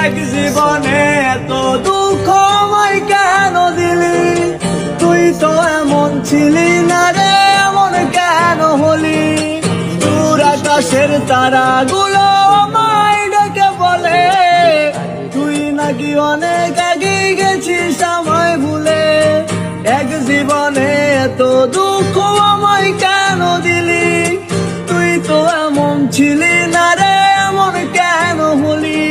এক জীবনে এত দুঃখ আমায় কেন দিলি? তুই তো এমন ছিলি না রে, এমন কেন হলি? দূর আকাশের তারাগুলো আমায় ডেকে বলে তুই নাকি অনেক আগে গেছিস আমায় ভুলে। এক জীবনে এত দুঃখ আমায় কেন দিলি? তুই তো এমন ছিলি না রে, এমন কেন হলি?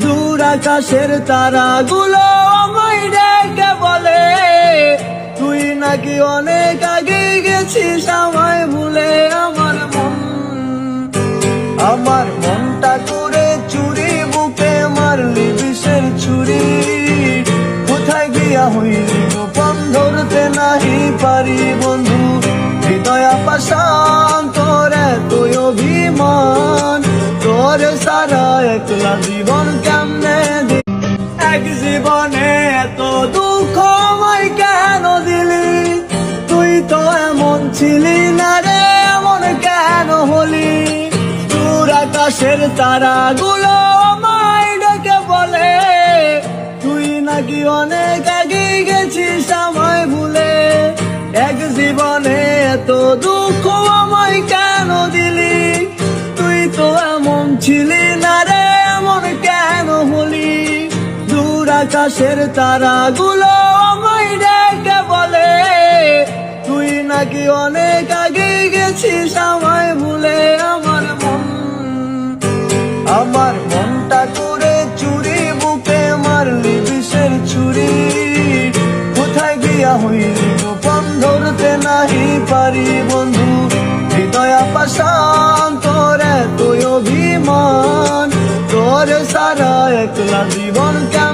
দূর আকাশের তারাগুলো আমায় ডেকে বলে তুই নাকি অনেক আগে গেছিস আমায় ভুলে। আমার মনটা করে চুরি, বুকে মারলি বিষের ছুরি। কোথায় গিয়া হইলি গোপন ধরতে নাহি পারি বন্ধু। হৃদয় পাষাণ তোর এতই অভিমান, তোর সারা একলা জীবন কেমনে দি? এক জীবনে এত দুঃখ আমায় কেন দিলি? তুই তো এমন ছিলি না রে, এমন কেন হলি? দূর আকাশের তারাগুলো আমায় ডেকে বলে তুই নাকি অনেক আগে গেছিস আমায় ভুলে। এক জীবনে এত দুঃখ আমায় কেন দিলি? তুই তো এমন ছিলি না রে, এমন কেন হলি? দূর আকাশের তারাগুলো আমায় ডেকে বলে তুই নাকি অনেক আগে গেছিস আমায় ভুলে। আমার মনটা করে চুরি, বুকে মারলি বিষের ছুরি। কোথায় গিয়া হইলি গোপন ধরতে নাহি পারি বন্ধু। হৃদয় পাষাণ তোর এতই অভিমান, তোর সারা একলা জীবন কেমন